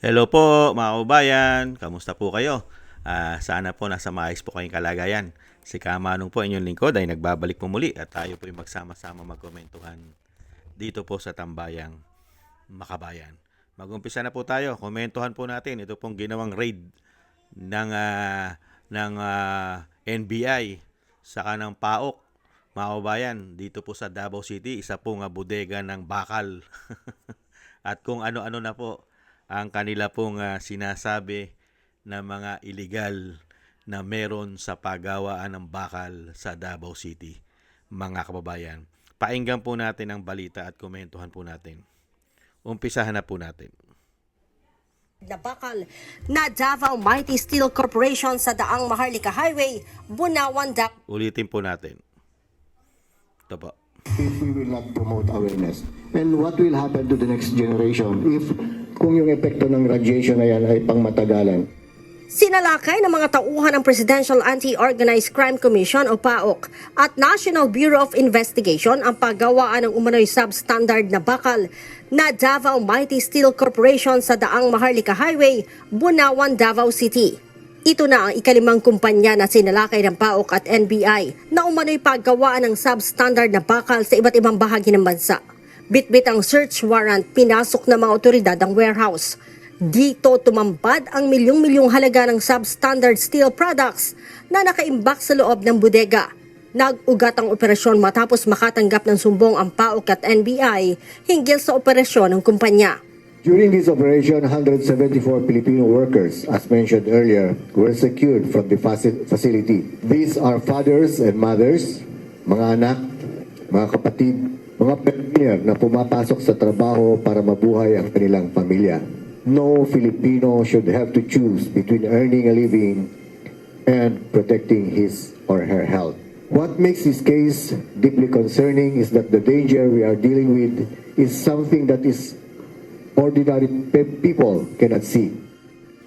Hello po mga kababayan, kamusta po kayo? Sana po nasa maayos po kayong kalagayan. Si Kamanong po inyong lingkod ay nagbabalik po muli at tayo po ay magsama-sama magkomentuhan dito po sa Tambayang Makabayan. Mag-umpisa na po tayo, komentuhan po natin ito pong ginawang raid ng NBI sa kanang PAOK. Mga kababayan, dito po sa Davao City, isa pong bodega ng bakal. At kung ano-ano na po ang kanila pong sinasabi na mga illegal na meron sa paggawaan ng bakal sa Davao City, mga kababayan. Painggan po natin ang balita at komentuhan po natin. Umpisahan na po natin. Na bakal na Davao Mighty Steel Corporation sa Daang Maharlika Highway, Bunawan, Ulitin po natin. Ito po. If we will not promote awareness. And what will happen to the next generation if kung yung epekto ng radiation na yan ay pangmatagalan? Sinalakay ng mga tauhan ng Presidential Anti-Organized Crime Commission o PAOK at National Bureau of Investigation ang paggawaan ng umano'y substandard na bakal na Davao Mighty Steel Corporation sa Daang Maharlika Highway, Bunawan, Davao City. Ito na ang ikalimang kumpanya na sinalakay ng PAOK at NBI na umano'y paggawaan ng substandard na bakal sa iba't ibang bahagi ng bansa. Bitbit ang search warrant, pinasok ng mga otoridad ang warehouse. Dito tumambad ang milyong-milyong halaga ng substandard steel products na nakaimbak sa loob ng bodega. Nag-ugat ang operasyon matapos makatanggap ng sumbong ang PAOK at NBI hinggil sa operasyon ng kumpanya. During this operation, 174 Filipino workers, as mentioned earlier, were secured from the facility. These are fathers and mothers, mga anak, mga kapatid, mga pioneer na pumapasok sa trabaho para mabuhay ang kanilang pamilya. No Filipino should have to choose between earning a living and protecting his or her health. What makes this case deeply concerning is that the danger we are dealing with is something that is ordinary people cannot see.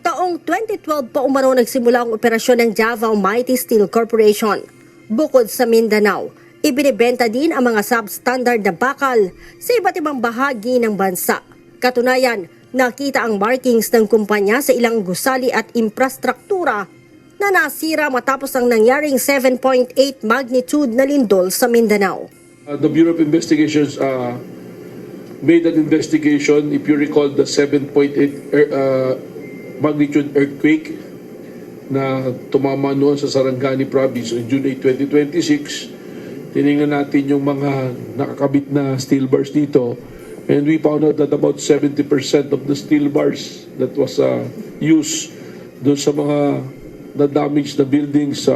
Taong 2012 pa umano nagsimula ang operasyon ng Davao Mighty Steel Corporation. Bukod sa Mindanao, ibinibenta din ang mga substandard na bakal sa iba't ibang bahagi ng bansa. Katunayan, nakita ang markings ng kumpanya sa ilang gusali at infrastruktura na nasira matapos ang nangyaring 7.8 magnitude na lindol sa Mindanao. The Bureau of Investigations made an investigation, if you recall, the 7.8 magnitude earthquake na tumama noon sa Sarangani Province on June 8, 2026. Tinignan natin yung mga nakakabit na steel bars dito, and we found out that about 70% of the steel bars that was used doon sa mga na-damage na buildings,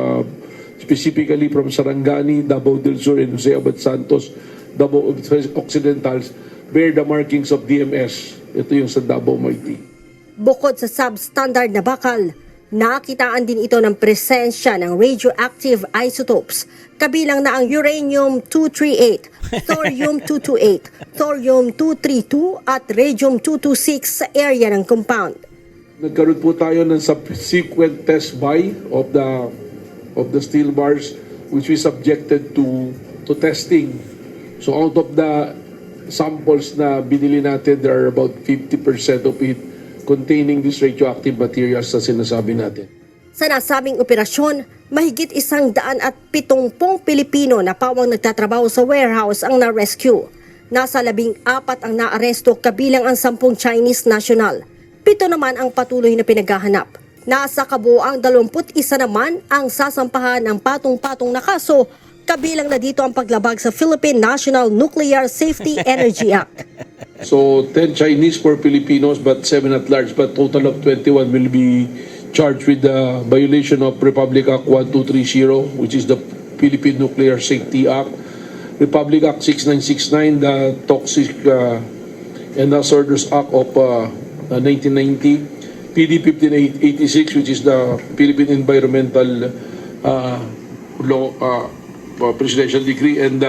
specifically from Sarangani, Davao del Sur, and Jose Abad Santos, Davao Occidentals, bear the markings of DMS. Ito yung sa Davao Mighty. Bukod sa substandard na bakal, nakitaan din ito ng presensya ng radioactive isotopes, kabilang na ang uranium-238, thorium-228, thorium-232 at radium-226 sa area ng compound. Nagkaroon po tayo ng subsequent test buy of the steel bars, which we subjected to testing. So out of the samples na binili natin, there are about 50% of it containing these radioactive materials na sinasabi natin. Sa nasabing operasyon, mahigit 170 Pilipino na pawang nagtatrabaho sa warehouse ang na-rescue. Nasa 14 ang naaresto, kabilang ang 10 Chinese national. 7 naman ang patuloy na pinaghahanap. Nasa kabuuang 21 naman ang sasampahan ng patong-patong na kaso, kabilang na dito ang paglabag sa Philippine National Nuclear Safety Energy Act. So 10 Chinese, 4 Filipinos, but 7 at large, but total of 21 will be charged with the violation of Republic Act 1230, which is the Philippine Nuclear Safety Act, Republic Act 6969, the Toxic and Hazardous Act of 1990, PD 1586, which is the Philippine Environmental Law, Presidential Decree, and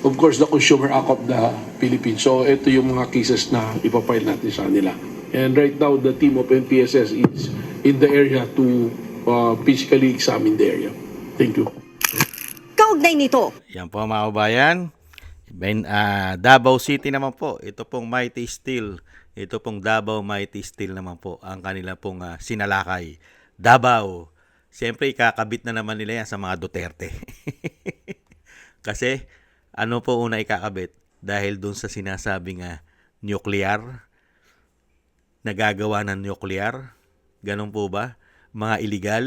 of course the Consumer Act of the Philippines. So ito yung mga cases na ipapile natin sa kanila. And right now the team of NPSS is in the area to physically examine the area. Thank you. Kaugnay nito, Yan po mga kabayan. Davao City naman po. Ito pong Mighty Steel Ito pong Davao Mighty Steel naman po ang kanila pong sinalakay. Davao. Siyempre, ikakabit na naman nila yan sa mga Duterte. Kasi, ano po una ikakabit? Dahil dun sa sinasabing nuclear, nagagawa ng nuclear. Ganun po ba? Mga illegal.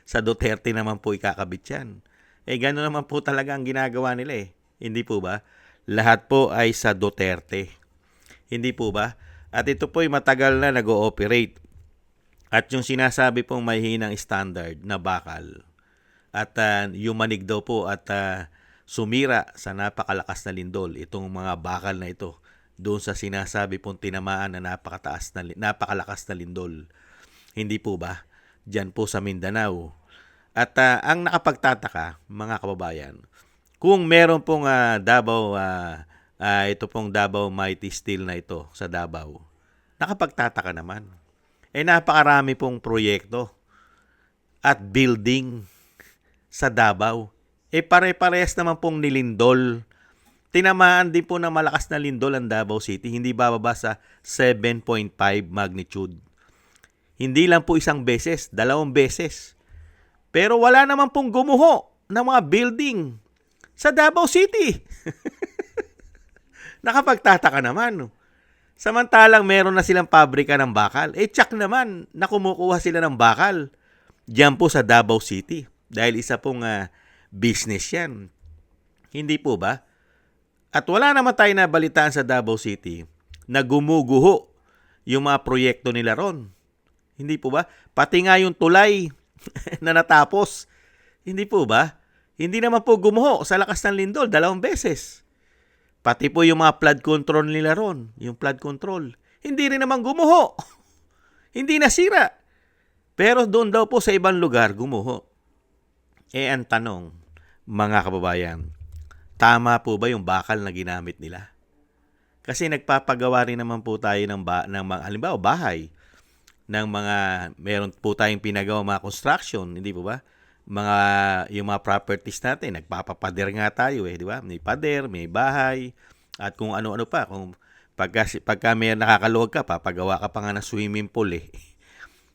Sa Duterte naman po ikakabit yan. Gano'n naman po talaga ang ginagawa nila Hindi po ba? Lahat po ay sa Duterte. Hindi po ba? At ito po ay matagal na nag-ooperate. At yung sinasabi pong may hinang standard na bakal. At yumanig daw po at sumira sa napakalakas na lindol itong mga bakal na ito doon sa sinasabi pong tinamaan na napakalakas na lindol. Hindi po ba? Diyan po sa Mindanao. At ang nakapagtataka, mga kababayan, kung meron pong ito pong Davao Mighty Steel na ito sa Davao, nakapagtataka naman. Napakarami pong proyekto at building sa Davao. Pare-parehas naman pong nilindol. Tinamaan din po ng malakas na lindol ang Davao City, hindi bababa sa 7.5 magnitude. Hindi lang po isang beses, 2 beses. Pero wala naman pong gumuho ng mga building sa Davao City. Nakapagtataka naman. Samantalang meron na silang pabrika ng bakal. Tsak naman na kumukuha sila ng bakal diyan po sa Davao City. Dahil isa pong business yan. Hindi po ba? At wala naman tayo nabalitaan sa Davao City na gumuguho yung mga proyekto nila ron. Hindi po ba? Pati nga yung tulay na natapos. Hindi po ba? Hindi naman po gumuho sa lakas ng lindol 2 beses. Pati po yung mga flood control nila ron, yung flood control, hindi rin naman gumuho. Hindi nasira. Pero doon daw po sa ibang lugar gumuho. Ang tanong, mga kababayan, tama po ba yung bakal na ginamit nila? Kasi nagpapagawa rin naman po tayo ng halimbawa bahay, ng mga meron po tayong pinagawa mga construction, hindi po ba? Yung mga properties natin, nagpapapader nga tayo di ba? May pader, may bahay, at kung ano-ano pa. Kung pagka may nakakaluwag ka, papagawa ka pa nga ng swimming pool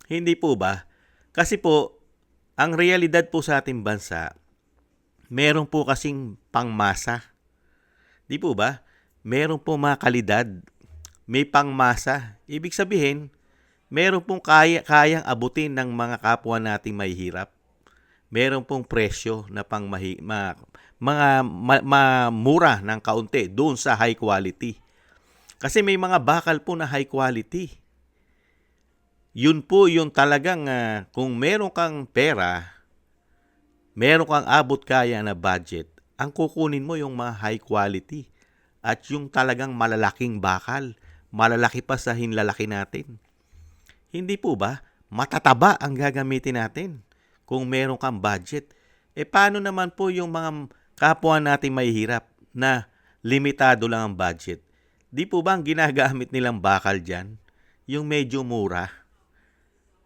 Hindi po ba? Kasi po, ang realidad po sa ating bansa, meron po kasing pangmasa. Di po ba? Meron po mga kalidad. May pangmasa. Ibig sabihin, meron pong kayang abutin ng mga kapwa nating mahihirap. Meron pong presyo na mura ng kaunti doon sa high quality. Kasi may mga bakal po na high quality. Yun po yung talagang kung meron kang pera, meron kang abot kaya na budget, ang kukunin mo yung mga high quality at yung talagang malalaking bakal, malalaki pa sa hinlalaki natin. Hindi po ba? Matataba ang gagamitin natin kung meron kang budget. Paano naman po yung mga kapwa natin mahihirap na limitado lang ang budget? Di po ba ang ginagamit nilang bakal dyan? Yung medyo mura?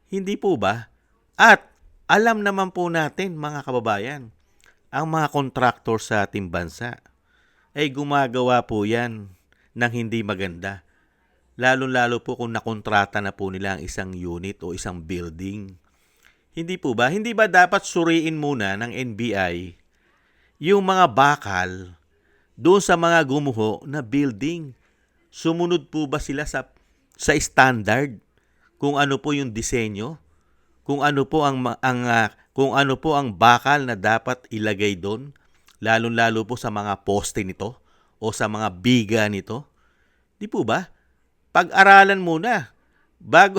Hindi po ba? At alam naman po natin, mga kababayan, ang mga contractor sa ating bansa ay gumagawa po yan ng hindi maganda. Lalo-lalo po kung nakontrata na po nila ang isang unit o isang building. Hindi po ba? Hindi ba dapat suriin muna ng NBI yung mga bakal doon sa mga gumuho na building? Sumunod po ba sila sa standard? Kung ano po yung disenyo? Kung ano po ang bakal na dapat ilagay doon? Lalo-lalo po sa mga poste nito o sa mga biga nito? Di po ba? Pag-aralan muna. Bago,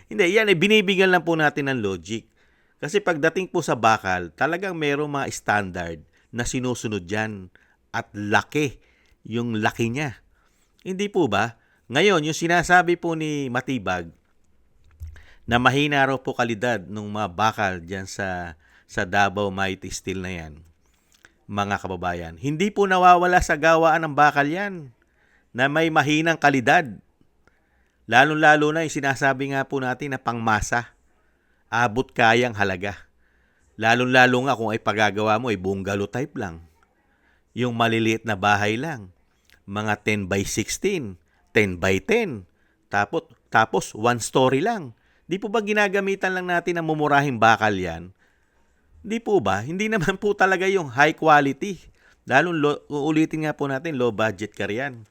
hindi, yan binibigyan lang po natin ng logic. Kasi pagdating po sa bakal, talagang mayroong mga standard na sinusunod dyan at laki, yung laki niya. Hindi po ba? Ngayon, yung sinasabi po ni Matibag na mahina raw po kalidad ng mga bakal dyan sa Davao Mighty Steel na yan, mga kababayan. Hindi po nawawala sa gawaan ng bakal yan na may mahinang kalidad. Lalo-lalo na yung sinasabi nga po natin na pangmasa, abot kayang halaga. Lalo-lalo nga kung ay pagagawa mo ay bungalow type lang. Yung maliliit na bahay lang, mga 10 by 16, 10 by 10. Tapos 1 story lang. Di po ba ginagamitan lang natin ng mumurahing bakal yan? Di po ba? Hindi naman po talaga yung high quality. Uulitin nga po natin, low budget ka riyan.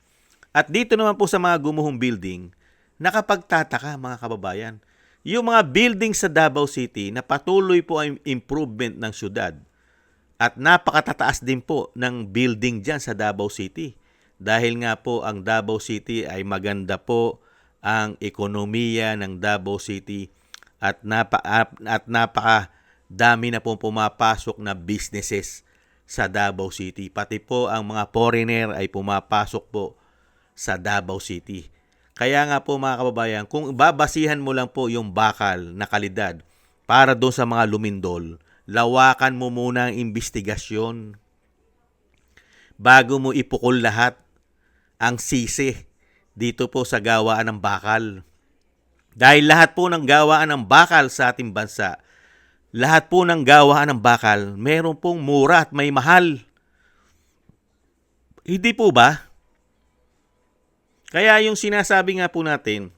At dito naman po sa mga gumuhong building, nakapagtataka mga kababayan. Yung mga building sa Davao City na patuloy po ang improvement ng syudad. At napakatataas din po ng building dyan sa Davao City. Dahil nga po ang Davao City ay maganda po ang ekonomiya ng Davao City at napaka dami na pong pumapasok na businesses sa Davao City. Pati po ang mga foreigner ay pumapasok po sa Davao City. Kaya nga po mga kababayan, kung babasihan mo lang po yung bakal na kalidad para doon sa mga lumindol, lawakan mo muna ang investigasyon bago mo ipukol lahat ang sisi dito po sa gawaan ng bakal. Dahil lahat po ng gawaan ng bakal sa ating bansa, lahat po ng gawaan ng bakal, meron pong mura at may mahal. Hindi po ba? Kaya yung sinasabi nga po natin,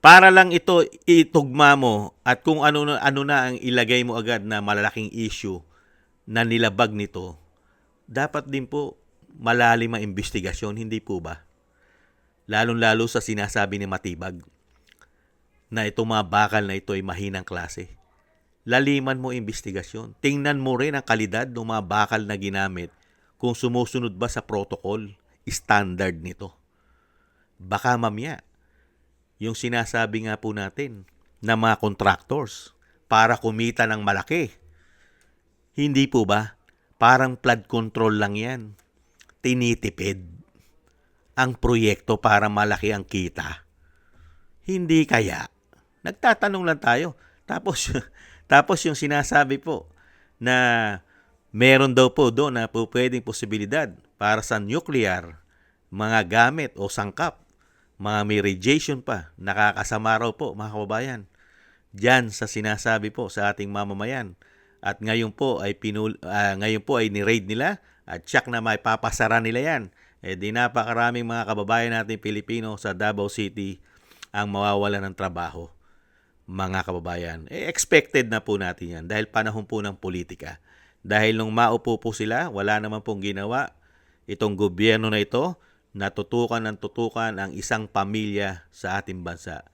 para lang ito itugma mo at kung ano na ang ilagay mo agad na malalaking issue na nilabag nito, dapat din po malalim ang investigasyon, hindi po ba? Lalong-lalo sa sinasabi ni Matibag na itong mga bakal na ito ay mahinang klase. Laliman mo investigasyon. Tingnan mo rin ang kalidad ng mga bakal na ginamit kung sumusunod ba sa protocol, standard nito. Baka mamaya, yung sinasabi nga po natin na mga contractors para kumita ng malaki. Hindi po ba? Parang flood control lang yan. Tinitipid ang proyekto para malaki ang kita. Hindi kaya? Nagtatanong lang tayo. Tapos yung sinasabi po na meron daw po doon na po pwedeng posibilidad para sa nuclear, mga gamit o sangkap, mga may radiation pa, nakakasama raw po mga kababayan. Diyan sa sinasabi po sa ating mamamayan. At ngayon po ay ni-raid nila at check na may papasara nila yan. Di napakaraming mga kababayan natin Pilipino sa Davao City ang mawawalan ng trabaho. Mga kababayan, expected na po natin yan dahil panahon po ng politika. Dahil nung maupo po sila, wala naman pong ginawa itong gobyerno na ito, natutukan ang isang pamilya sa ating bansa.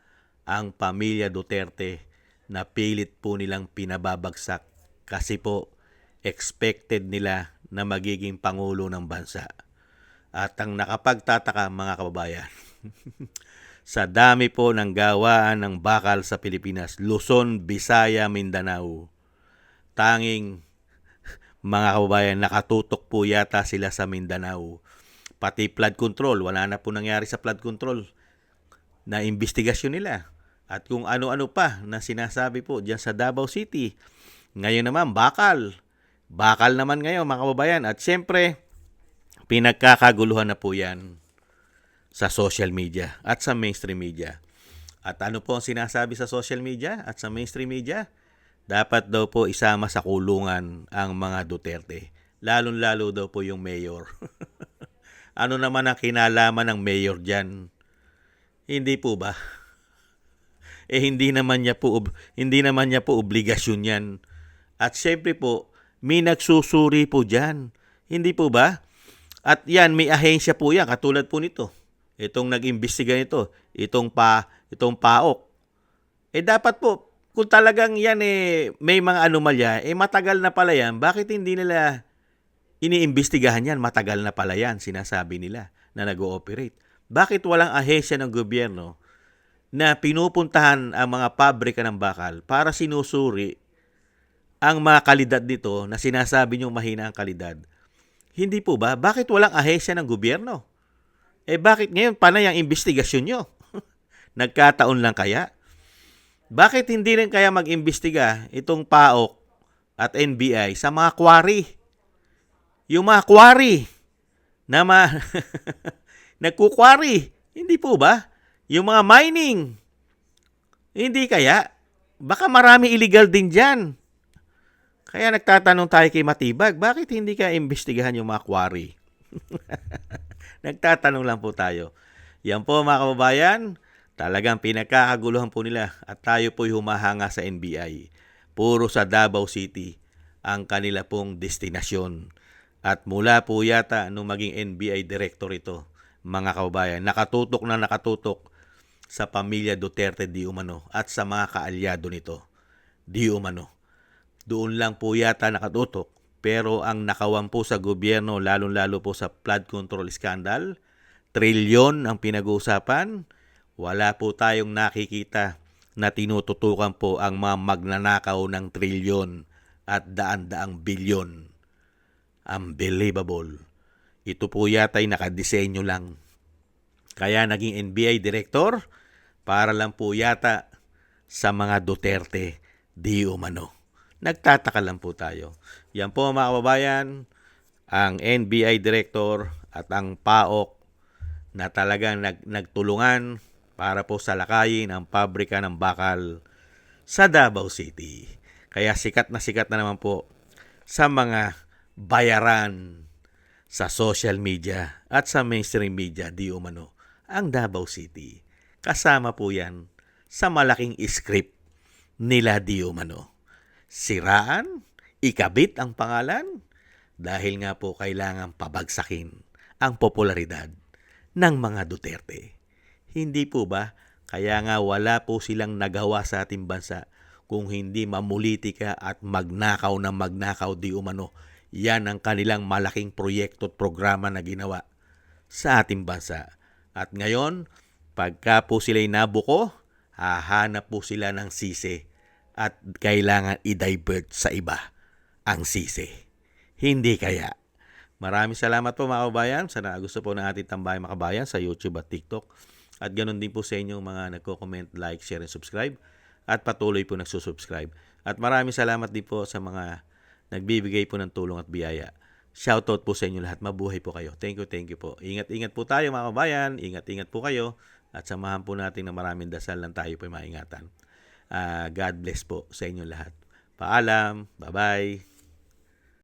Ang pamilya Duterte na pilit po nilang pinababagsak kasi po expected nila na magiging pangulo ng bansa. At ang nakapagtataka mga kababayan, sa dami po ng gawaan ng bakal sa Pilipinas, Luzon, Visaya, Mindanao, tanging mga kababayan, nakatutok po yata sila sa Mindanao. Pati flood control, wala na po nangyari sa flood control na investigasyon nila. At kung ano-ano pa na sinasabi po dyan sa Davao City. Ngayon naman, bakal. Bakal naman ngayon mga kababayan. At syempre, pinagkakaguluhan na po yan sa social media at sa mainstream media. At ano po ang sinasabi sa social media at sa mainstream media? Dapat daw po isama sa kulungan ang mga Duterte. Lalong-lalo daw po yung mayor. Ano naman ang kinalaman ng mayor dyan? Hindi po ba? Hindi naman niya po obligasyon yan. At syempre po, may nagsusuri po dyan. Hindi po ba? At yan, may ahensya po yan, katulad po nito. Itong nag-imbestiga nito, itong PAOK. Dapat po, kung talagang yan may mga anomalya, matagal na pala yan, bakit hindi nila iniimbestigahan yan? Matagal na pala yan, sinasabi nila na nag-ooperate. Bakit walang ahensya ng gobyerno na pinupuntahan ang mga pabrika ng bakal para sinusuri ang mga kalidad nito na sinasabi niyong mahina ang kalidad? Hindi po ba? Bakit walang ahensya ng gobyerno? Bakit ngayon panay ang investigasyon nyo? Nagkataon lang kaya? Bakit hindi rin kaya mag-imbestiga itong PAOK at NBI sa mga quarry? Yung mga quarry na nagkukwari. Hindi po ba? Yung mga mining. Hindi kaya? Baka marami illegal din dyan. Kaya nagtatanong tayo kay Matibag, bakit hindi kaya imbestigahan yung mga quarry? Nagtatanong lang po tayo. Yan po mga kababayan, talagang pinagkakaguluhan po nila at tayo po'y humahanga sa NBI. Puro sa Davao City ang kanila pong destinasyon. At mula po yata nung maging NBI director ito, mga kababayan, nakatutok sa pamilya Duterte di umano at sa mga kaalyado nito di umano. Doon lang po yata nakatutok, pero ang nakawan po sa gobyerno, lalong-lalo po sa flood control scandal, trilyon ang pinag-uusapan, wala po tayong nakikita na tinututukan po ang mga magnanakaw ng trilyon at daan-daang bilyon. Unbelievable. Ito po yata ay nakadisenyo lang. Kaya naging NBI director para lang po yata sa mga Duterte di umano. Nagtataka lang po tayo. Yan po mga kababayan, ang NBI director at ang PAOK na talagang nagtulungan para po salakayin ang pabrika ng bakal sa Davao City. Kaya sikat na naman po sa mga bayaran sa social media at sa mainstream media di umano ang Davao City. Kasama po yan sa malaking script nila di umano. Siraan, ikabit ang pangalan dahil nga po kailangan pabagsakin ang popularidad ng mga Duterte. Hindi po ba? Kaya nga wala po silang nagawa sa ating bansa kung hindi mamulitika at magnakaw na magnakaw di umano. Yan ang kanilang malaking proyekto at programa na ginawa sa ating bansa. At ngayon, pagka po sila'y nabuko, hahanap po sila ng sisi at kailangan i-divert sa iba ang sisi. Hindi kaya. Maraming salamat po mga kababayan sa gusto po ng ating tambahay mga kababayan sa YouTube at TikTok. At ganoon din po sa inyong mga nagko-comment, like, share, and subscribe. At patuloy po nagsusubscribe. At maraming salamat din po sa mga nagbibigay po ng tulong at biyaya. Shoutout po sa inyo lahat. Mabuhay po kayo. Thank you po. Ingat-ingat po tayo mga kababayan. Ingat-ingat po kayo. At samahan po natin ng maraming dasal lang tayo po maingatan. God bless po sa inyo lahat. Paalam. Bye-bye.